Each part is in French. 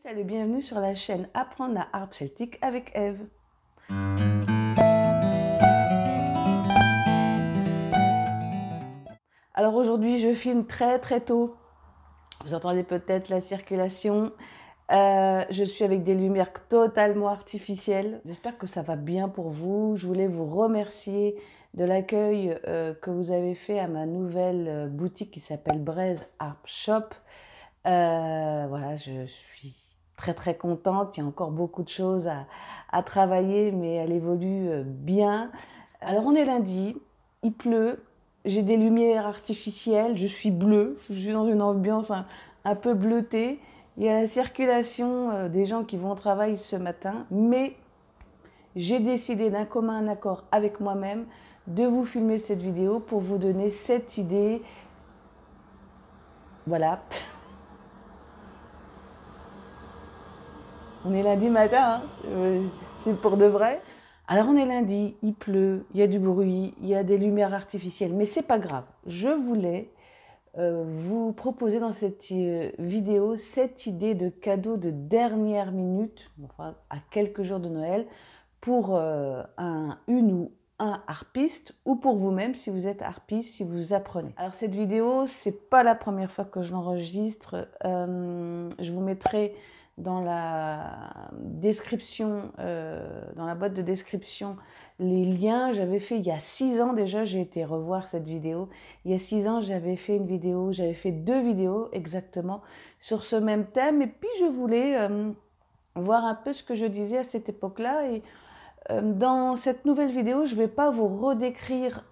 Salut et bienvenue sur la chaîne Apprendre la harpe celtique avec Eve. Alors aujourd'hui je filme très tôt. Vous entendez peut-être la circulation. Je suis avec des lumières totalement artificielles. J'espère que ça va bien pour vous. Je voulais vous remercier de l'accueil que vous avez fait à ma nouvelle boutique qui s'appelle Braise Harp Shop. Voilà, je suis très contente. Il y a encore beaucoup de choses à travailler, mais elle évolue bien. Alors on est lundi, il pleut, j'ai des lumières artificielles, je suis bleue, je suis dans une ambiance un peu bleutée. Il y a la circulation des gens qui vont au travail ce matin, mais j'ai décidé d'un commun accord avec moi-même de vous filmer cette vidéo pour vous donner cette idée. Voilà. On est lundi matin, hein, c'est pour de vrai. Alors on est lundi, il pleut, il y a du bruit, il y a des lumières artificielles, mais c'est pas grave. Je voulais vous proposer dans cette vidéo cette idée de cadeau de dernière minute, enfin à quelques jours de Noël, pour une ou un harpiste ou pour vous-même si vous êtes harpiste, si vous apprenez. Alors cette vidéo, c'est pas la première fois que je l'enregistre. Je vous mettrai dans la description, dans la boîte de description, les liens. J'avais fait il y a 6 ans déjà, j'ai été revoir cette vidéo. Il y a 6 ans, j'avais fait une vidéo, j'avais fait 2 vidéos exactement sur ce même thème. Et puis je voulais voir un peu ce que je disais à cette époque-là. Et dans cette nouvelle vidéo, je ne vais pas vous redécrire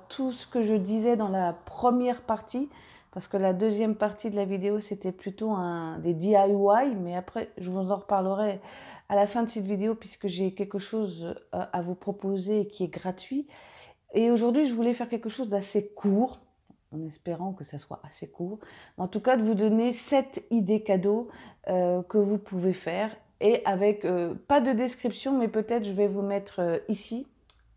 tout ce que je disais dans la première partie, parce que la deuxième partie de la vidéo, c'était plutôt des DIY, mais après, je vous en reparlerai à la fin de cette vidéo, puisque j'ai quelque chose à vous proposer qui est gratuit. Et aujourd'hui, je voulais faire quelque chose d'assez court, en espérant que ça soit assez court. En tout cas, de vous donner 7 idées cadeaux que vous pouvez faire. Et avec, pas de description, mais peut-être je vais vous mettre ici.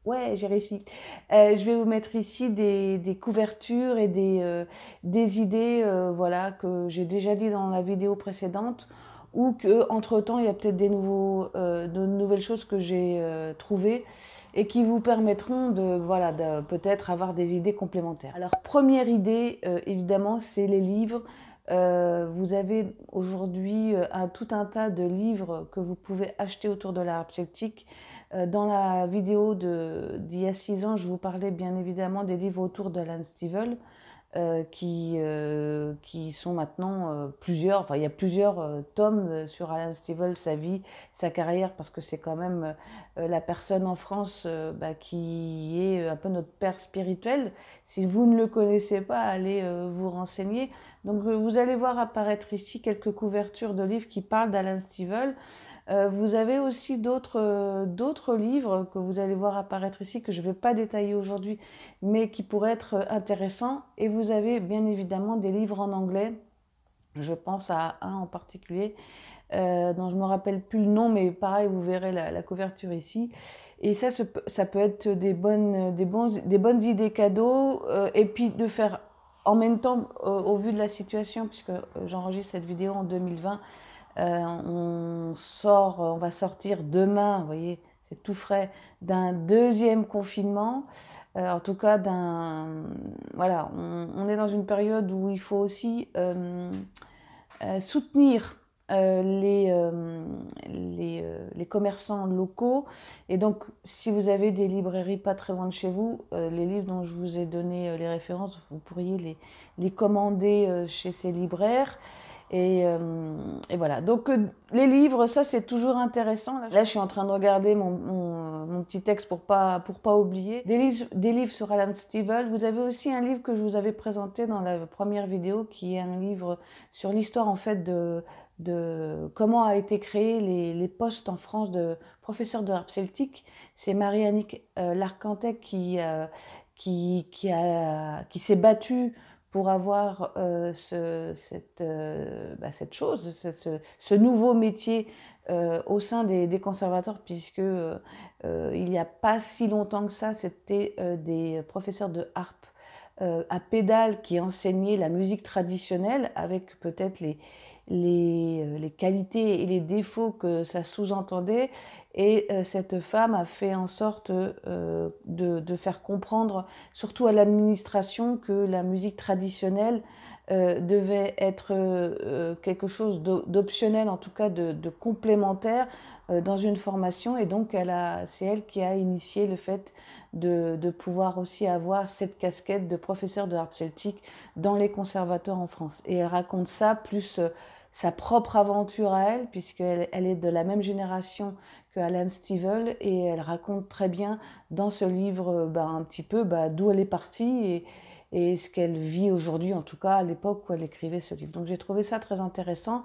Ouais, j'ai réussi. Je vais vous mettre ici des couvertures et des idées voilà, que j'ai déjà dit dans la vidéo précédente, ou qu'entre-temps, il y a peut-être de nouvelles choses que j'ai trouvées et qui vous permettront de, voilà, de peut-être avoir des idées complémentaires. Alors, première idée, évidemment, c'est les livres. Vous avez aujourd'hui tout un tas de livres que vous pouvez acheter autour de la harpe celtique. Dans la vidéo d'il y a 6 ans, je vous parlais bien évidemment des livres autour d'Alan Stivell, qui sont maintenant plusieurs, enfin il y a plusieurs tomes sur Alan Stivell, sa vie, sa carrière, parce que c'est quand même la personne en France qui est un peu notre père spirituel. Si vous ne le connaissez pas, allez vous renseigner. Donc vous allez voir apparaître ici quelques couvertures de livres qui parlent d'Alan Stivell. Vous avez aussi d'autres livres que vous allez voir apparaître ici, que je ne vais pas détailler aujourd'hui, mais qui pourraient être intéressants. Et vous avez bien évidemment des livres en anglais. Je pense à un en particulier, dont je ne me rappelle plus le nom, mais pareil, vous verrez la couverture ici. Et ça peut être des bonnes idées cadeaux, et puis de faire en même temps, au vu de la situation, puisque j'enregistre cette vidéo en 2020, on va sortir demain, vous voyez, c'est tout frais, d'un deuxième confinement. En tout cas, voilà, on est dans une période où il faut aussi soutenir les commerçants locaux. Et donc, si vous avez des librairies pas très loin de chez vous, les livres dont je vous ai donné les références, vous pourriez les commander chez ces libraires. Et voilà, donc les livres, ça c'est toujours intéressant. Là, je suis en train de regarder mon petit texte pour pas oublier. Des livres sur Alan Stivell. Vous avez aussi un livre que je vous avais présenté dans la première vidéo, qui est un livre sur l'histoire en fait de comment a été créé les postes en France de professeur de harpe celtique. C'est Marie-Annick Larcantet qui s'est battue pour avoir cette chose, ce nouveau métier au sein des conservatoires, puisque il n'y a pas si longtemps que ça, c'était des professeurs de harpe à pédale qui enseignaient la musique traditionnelle, avec peut-être les qualités et les défauts que ça sous-entendait. Et cette femme a fait en sorte de faire comprendre, surtout à l'administration, que la musique traditionnelle devait être quelque chose d'optionnel, en tout cas de complémentaire dans une formation. Et donc, c'est elle qui a initié le fait de pouvoir aussi avoir cette casquette de professeur de harpe celtique dans les conservatoires en France. Et elle raconte ça, plus sa propre aventure à elle, puisqu'elle est de la même génération que Alan Stivell, et elle raconte très bien dans ce livre un petit peu d'où elle est partie et ce qu'elle vit aujourd'hui, en tout cas à l'époque où elle écrivait ce livre. Donc j'ai trouvé ça très intéressant.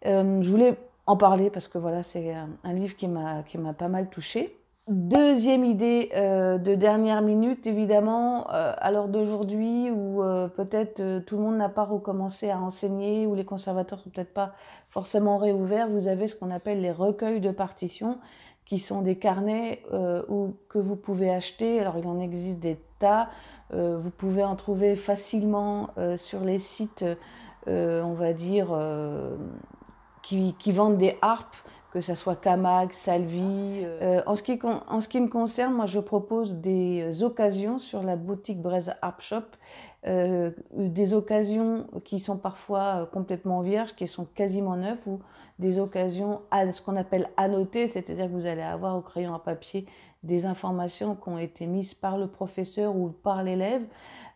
Je voulais en parler parce que voilà, c'est un livre qui m'a pas mal touchée. Deuxième idée de dernière minute, évidemment, à l'heure d'aujourd'hui où peut-être tout le monde n'a pas recommencé à enseigner, où les conservatoires sont peut-être pas forcément réouverts, vous avez ce qu'on appelle les recueils de partitions, qui sont des carnets que vous pouvez acheter. Alors il en existe des tas, vous pouvez en trouver facilement sur les sites, on va dire, qui vendent des harpes, que ce soit Camag, Salvi. En ce qui me concerne, moi je propose des occasions sur la boutique Braise Harp Shop, des occasions qui sont parfois complètement vierges, qui sont quasiment neuves, ou des occasions à ce qu'on appelle annotées, c'est-à-dire que vous allez avoir au crayon à papier des informations qui ont été mises par le professeur ou par l'élève.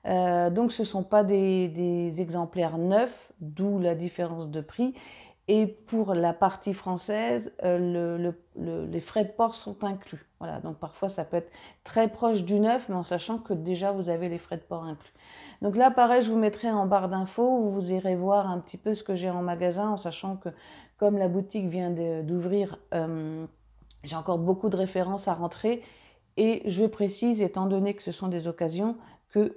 Donc ce ne sont pas des exemplaires neufs, d'où la différence de prix. Et pour la partie française, les frais de port sont inclus. Voilà, donc parfois ça peut être très proche du neuf, mais en sachant que déjà vous avez les frais de port inclus. Donc là, pareil, je vous mettrai en barre d'infos où vous irez voir un petit peu ce que j'ai en magasin, en sachant que comme la boutique vient d'ouvrir, j'ai encore beaucoup de références à rentrer. Et je précise, étant donné que ce sont des occasions, que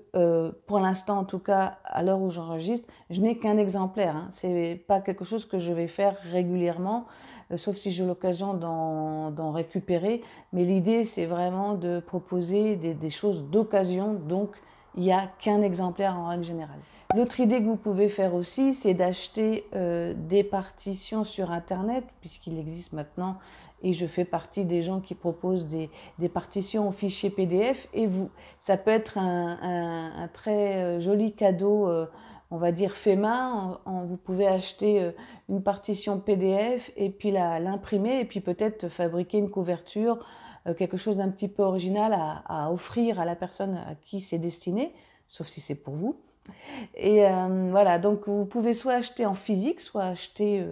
pour l'instant, en tout cas, à l'heure où j'enregistre, je n'ai qu'un exemplaire. Hein. Ce n'est pas quelque chose que je vais faire régulièrement, sauf si j'ai l'occasion d'en récupérer. Mais l'idée, c'est vraiment de proposer des choses d'occasion, donc il n'y a qu'un exemplaire en règle générale. L'autre idée que vous pouvez faire aussi, c'est d'acheter des partitions sur Internet, puisqu'il existe maintenant, et je fais partie des gens qui proposent des partitions en fichier PDF, et ça peut être un très joli cadeau, on va dire fait main. Vous pouvez acheter une partition PDF et puis l'imprimer, et puis peut-être fabriquer une couverture, quelque chose d'un petit peu original à offrir à la personne à qui c'est destiné, sauf si c'est pour vous. Et voilà, donc vous pouvez soit acheter en physique, soit acheter,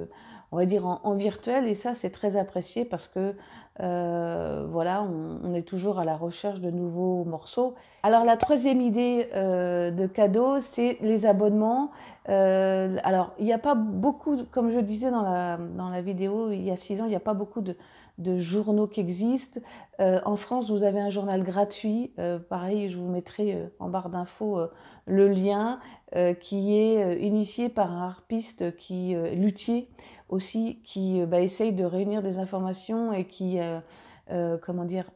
on va dire, en virtuel, et ça c'est très apprécié parce que voilà, on est toujours à la recherche de nouveaux morceaux. Alors la troisième idée de cadeau, c'est les abonnements. Alors il n'y a pas beaucoup, comme je disais dans la vidéo il y a 6 ans, il n'y a pas beaucoup de journaux qui existent. En France, vous avez un journal gratuit, pareil, je vous mettrai en barre d'infos le lien, qui est initié par un harpiste luthier aussi, qui essaye de réunir des informations et qui, comment dire,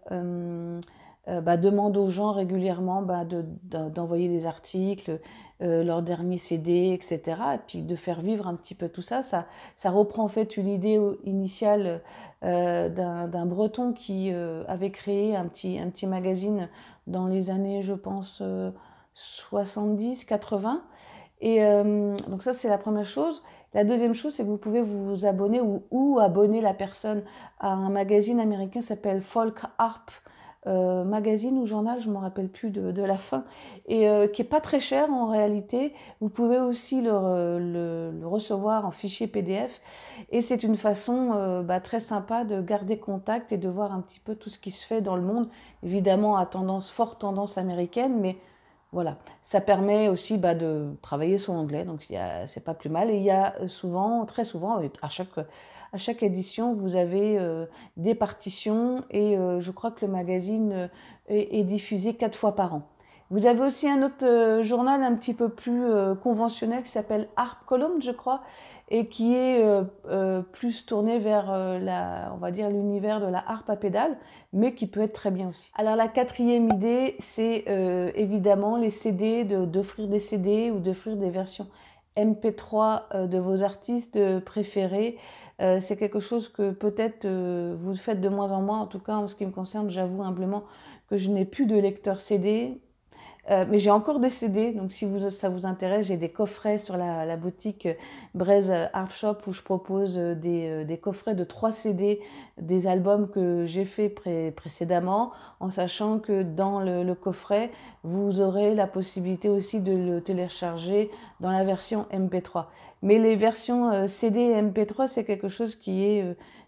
demande aux gens régulièrement d'envoyer des articles, leur dernier CD, etc. Et puis de faire vivre un petit peu tout ça. Ça reprend en fait une idée initiale d'un Breton qui avait créé un petit magazine dans les années, je pense, 70, 80. Et donc ça, c'est la première chose. La deuxième chose, c'est que vous pouvez vous abonner ou abonner la personne à un magazine américain qui s'appelle Folk Harp magazine ou journal, je ne me rappelle plus de la fin, et qui n'est pas très cher en réalité. Vous pouvez aussi le recevoir en fichier PDF, et c'est une façon très sympa de garder contact et de voir un petit peu tout ce qui se fait dans le monde, évidemment à forte tendance américaine, mais voilà, ça permet aussi de travailler son anglais, donc c'est pas plus mal. Et il y a très souvent, à chaque édition, vous avez des partitions, et je crois que le magazine est diffusé 4 fois par an. Vous avez aussi un autre journal un petit peu plus conventionnel qui s'appelle Harp Column, je crois, et qui est plus tourné vers on va dire l'univers de la harpe à pédale, mais qui peut être très bien aussi. Alors la quatrième idée, c'est évidemment les CD, d'offrir des CD ou d'offrir des versions MP3 de vos artistes préférés. C'est quelque chose que peut-être vous faites de moins en moins. En tout cas, en ce qui me concerne, j'avoue humblement que je n'ai plus de lecteur CD. Mais j'ai encore des CD, donc si ça vous intéresse, j'ai des coffrets sur la boutique Braise Harp Shop où je propose des coffrets de 3 CD des albums que j'ai fait précédemment, en sachant que dans le coffret, vous aurez la possibilité aussi de le télécharger dans la version MP3. Mais les versions CD et MP3, c'est quelque chose qui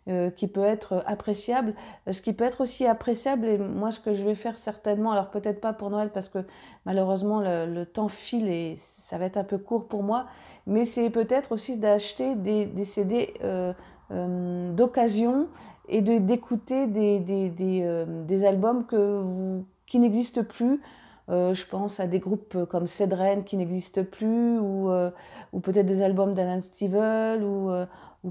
peut être appréciable. Ce qui peut être aussi appréciable, et moi ce que je vais faire certainement, alors peut-être pas pour Noël parce que malheureusement le temps file et ça va être un peu court pour moi, mais c'est peut-être aussi d'acheter des CD d'occasion et d'écouter des albums qui n'existent plus. Je pense à des groupes comme Cedren qui n'existent plus, ou peut-être des albums d'Alan Stivell, ou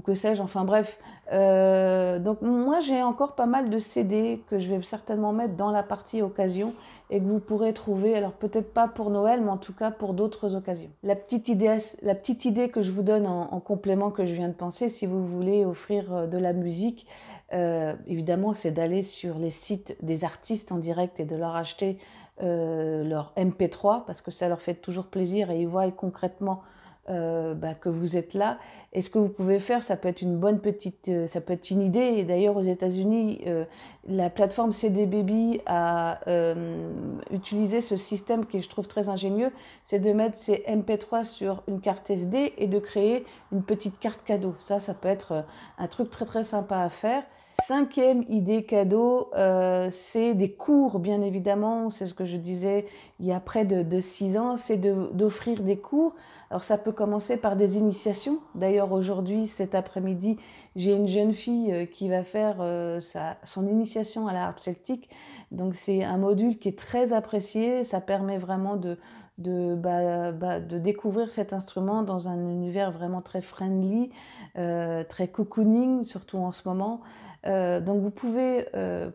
que sais-je, enfin bref. Donc moi j'ai encore pas mal de CD que je vais certainement mettre dans la partie occasion et que vous pourrez trouver, alors peut-être pas pour Noël, mais en tout cas pour d'autres occasions. La petite idée que je vous donne en complément que je viens de penser, si vous voulez offrir de la musique, évidemment c'est d'aller sur les sites des artistes en direct et de leur acheter leur MP3 parce que ça leur fait toujours plaisir et ils voient concrètement que vous êtes là. Et ce que vous pouvez faire, ça peut être une bonne petite, ça peut être une idée. Et d'ailleurs, aux États-Unis, la plateforme CD Baby a utilisé ce système qui je trouve très ingénieux, c'est de mettre ces MP3 sur une carte SD et de créer une petite carte cadeau. Ça peut être un truc très très sympa à faire. 5e idée cadeau, c'est des cours, bien évidemment. C'est ce que je disais il y a près de 6 ans, c'est d'offrir des cours. Alors ça peut commencer par des initiations. D'ailleurs aujourd'hui, cet après-midi, j'ai une jeune fille qui va faire son initiation à la harpe celtique. Donc c'est un module qui est très apprécié. Ça permet vraiment de découvrir cet instrument dans un univers vraiment très friendly, très cocooning, surtout en ce moment. Donc vous pouvez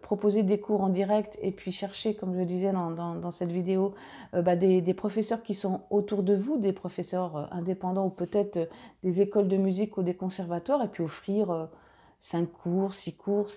proposer des cours en direct et puis chercher, comme je le disais dans cette vidéo, des professeurs qui sont autour de vous, des professeurs indépendants ou peut-être des écoles de musique ou des conservatoires, et puis offrir 5 cours, 6 cours,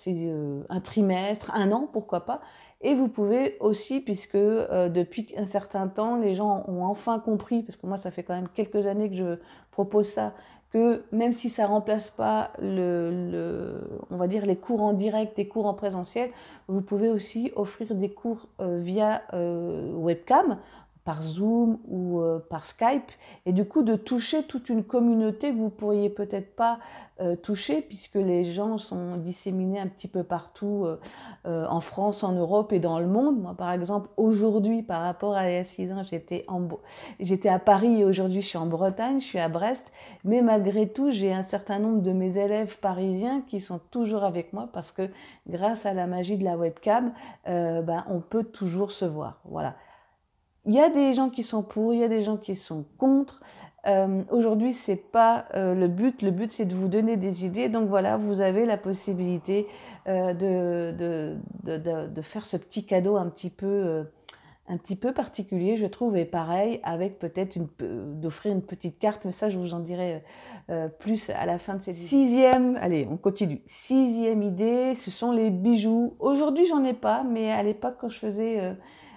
un trimestre, un an, pourquoi pas. Et vous pouvez aussi, puisque depuis un certain temps, les gens ont enfin compris, parce que moi ça fait quand même quelques années que je propose ça, que même si ça ne remplace pas on va dire les cours en direct, les cours en présentiel, vous pouvez aussi offrir des cours via webcam, par Zoom ou par Skype, et du coup de toucher toute une communauté que vous ne pourriez peut-être pas toucher, puisque les gens sont disséminés un petit peu partout en France, en Europe et dans le monde. Moi, par exemple, aujourd'hui, par rapport à il y a 6 ans, j'étais à Paris et aujourd'hui, je suis en Bretagne, je suis à Brest. Mais malgré tout, j'ai un certain nombre de mes élèves parisiens qui sont toujours avec moi parce que grâce à la magie de la webcam, on peut toujours se voir. Voilà. Il y a des gens qui sont pour, il y a des gens qui sont contre. Aujourd'hui, c'est pas le but. Le but, c'est de vous donner des idées. Donc voilà, vous avez la possibilité de faire ce petit cadeau un petit peu particulier, je trouve, et pareil, avec peut-être d'offrir une petite carte, mais ça, je vous en dirai plus à la fin de cette vidéo. Allez, on continue. 6e idée, ce sont les bijoux. Aujourd'hui, j'en ai pas, mais à l'époque, quand je faisais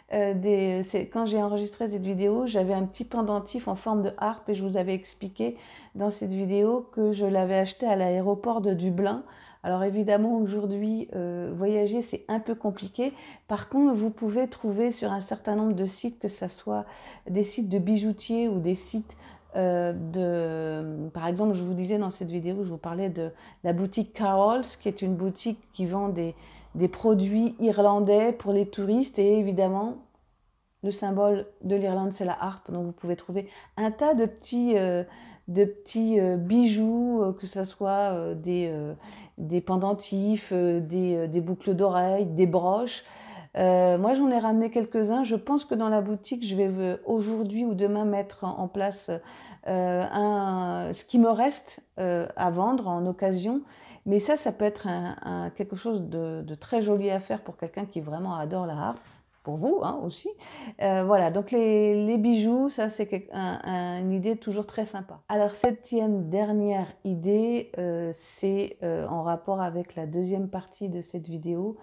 quand j'ai enregistré cette vidéo, j'avais un petit pendentif en forme de harpe et je vous avais expliqué dans cette vidéo que je l'avais acheté à l'aéroport de Dublin. Alors évidemment, aujourd'hui, voyager, c'est un peu compliqué. Par contre, vous pouvez trouver sur un certain nombre de sites, que ce soit des sites de bijoutiers ou des sites par exemple, je vous disais dans cette vidéo, je vous parlais de la boutique Carol's, qui est une boutique qui vend des produits irlandais pour les touristes. Et évidemment, le symbole de l'Irlande, c'est la harpe. Donc vous pouvez trouver un tas de petits bijoux, que ce soit des pendentifs, des boucles d'oreilles, des broches. Moi, j'en ai ramené quelques-uns. Je pense que dans la boutique, je vais aujourd'hui ou demain mettre en place ce qui me reste à vendre en occasion. Mais ça peut être quelque chose de très joli à faire pour quelqu'un qui vraiment adore la harpe. pour vous hein, aussi. Voilà, donc les bijoux, ça c'est une idée toujours très sympa. Alors, septième, dernière idée, c'est en rapport avec la deuxième partie de cette vidéo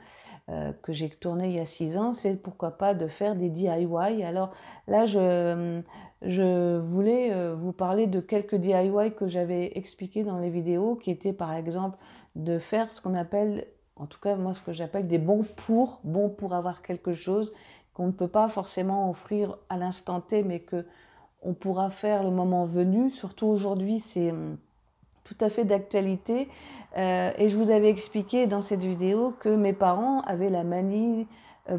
que j'ai tournée il y a 6 ans, c'est pourquoi pas de faire des DIY. Alors là, je voulais vous parler de quelques DIY que j'avais expliqué dans les vidéos, qui étaient par exemple de faire ce qu'on appelle, en tout cas moi ce que j'appelle des bons pour avoir quelque chose qu'on ne peut pas forcément offrir à l'instant T, mais que on pourra faire le moment venu. Surtout aujourd'hui, c'est tout à fait d'actualité. Et je vous avais expliqué dans cette vidéo que mes parents avaient la manie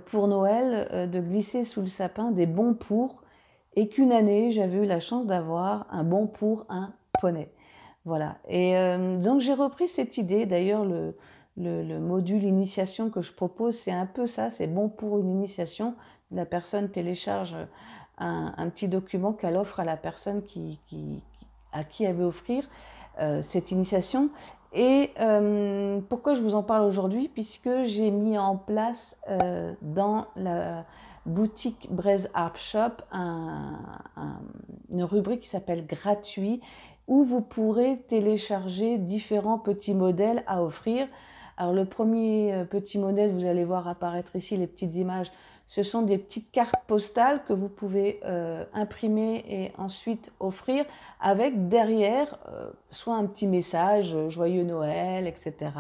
pour Noël de glisser sous le sapin des bons pour, et qu'une année, j'avais eu la chance d'avoir un bon pour un poney. Voilà. Et donc j'ai repris cette idée. D'ailleurs, le module initiation que je propose, c'est un peu ça, c'est bon pour une initiation. La personne télécharge un petit document qu'elle offre à la personne à qui elle veut offrir cette initiation. Et pourquoi je vous en parle aujourd'hui? Puisque j'ai mis en place dans la boutique Braise Harp Shop une rubrique qui s'appelle gratuit, où vous pourrez télécharger différents petits modèles à offrir. Alors le premier petit modèle, vous allez voir apparaître ici les petites images, ce sont des petites cartes postales que vous pouvez imprimer et ensuite offrir, avec derrière soit un petit message, joyeux Noël, etc.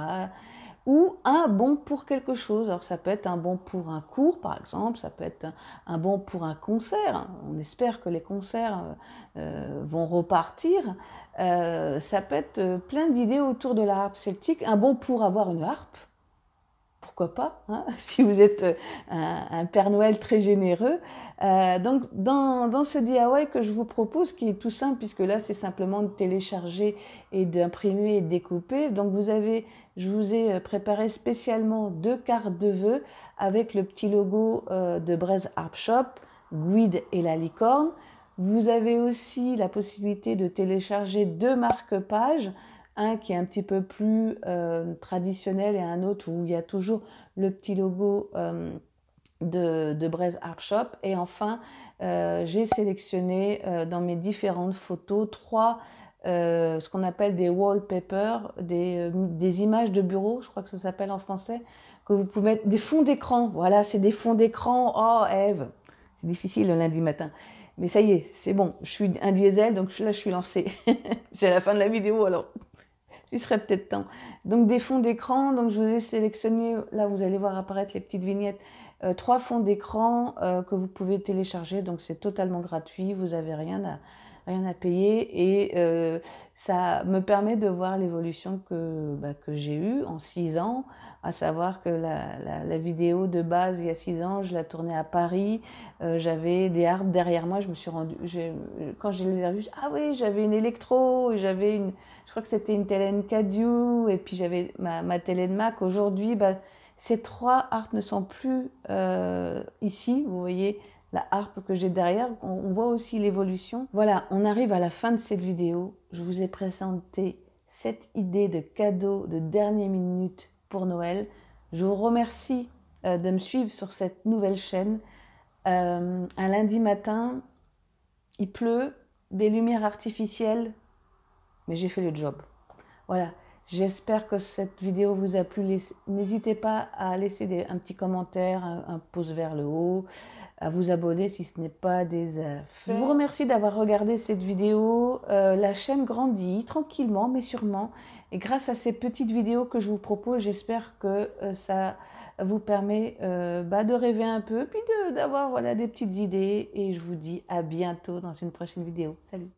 ou un bon pour quelque chose. Alors ça peut être un bon pour un cours par exemple, ça peut être un bon pour un concert, on espère que les concerts vont repartir, ça peut être plein d'idées autour de la harpe celtique, un bon pour avoir une harpe, pourquoi pas, hein, si vous êtes un Père Noël très généreux. Donc dans ce DIY que je vous propose, qui est tout simple, puisque là c'est simplement de télécharger et d'imprimer et de découper, donc je vous ai préparé spécialement 2 cartes de vœux avec le petit logo de Braise Harp Shop, Guide et la licorne. Vous avez aussi la possibilité de télécharger 2 marque-pages, un qui est un petit peu plus traditionnel et un autre où il y a toujours le petit logo de Braise Harp Shop. Et enfin, j'ai sélectionné dans mes différentes photos 3 ce qu'on appelle des wallpapers, des images de bureau, je crois que ça s'appelle en français, que vous pouvez mettre, des fonds d'écran. Voilà, c'est des fonds d'écran. Oh, Ève, c'est difficile le lundi matin. Mais ça y est, c'est bon, je suis un diesel, donc là je suis lancée. C'est la fin de la vidéo alors. Il serait peut-être temps. Donc des fonds d'écran, donc je vous ai sélectionné, là vous allez voir apparaître les petites vignettes, 3 fonds d'écran que vous pouvez télécharger, donc c'est totalement gratuit, vous n'avez rien à payer, et ça me permet de voir l'évolution que j'ai eue en 6 ans, à savoir que la vidéo de base il y a 6 ans, je la tournais à Paris, j'avais des harpes derrière moi, je me suis rendue, quand je les ai revues, ah oui, j'avais une électro, j'avais je crois que c'était une Telen Cadieux, et puis j'avais ma Telen Mac. Aujourd'hui, ces 3 harpes ne sont plus ici, vous voyez la harpe que j'ai derrière, on voit aussi l'évolution. Voilà, on arrive à la fin de cette vidéo. Je vous ai présenté cette idée de cadeau de dernière minute pour Noël. Je vous remercie de me suivre sur cette nouvelle chaîne. Un lundi matin, il pleut, des lumières artificielles, mais j'ai fait le job. Voilà, j'espère que cette vidéo vous a plu. N'hésitez pas à laisser un petit commentaire, un pouce vers le haut, à vous abonner si ce n'est pas déjà fait. Je vous remercie d'avoir regardé cette vidéo. La chaîne grandit tranquillement mais sûrement. Et grâce à ces petites vidéos que je vous propose, j'espère que ça vous permet de rêver un peu, puis d'avoir voilà, des petites idées. Et je vous dis à bientôt dans une prochaine vidéo. Salut!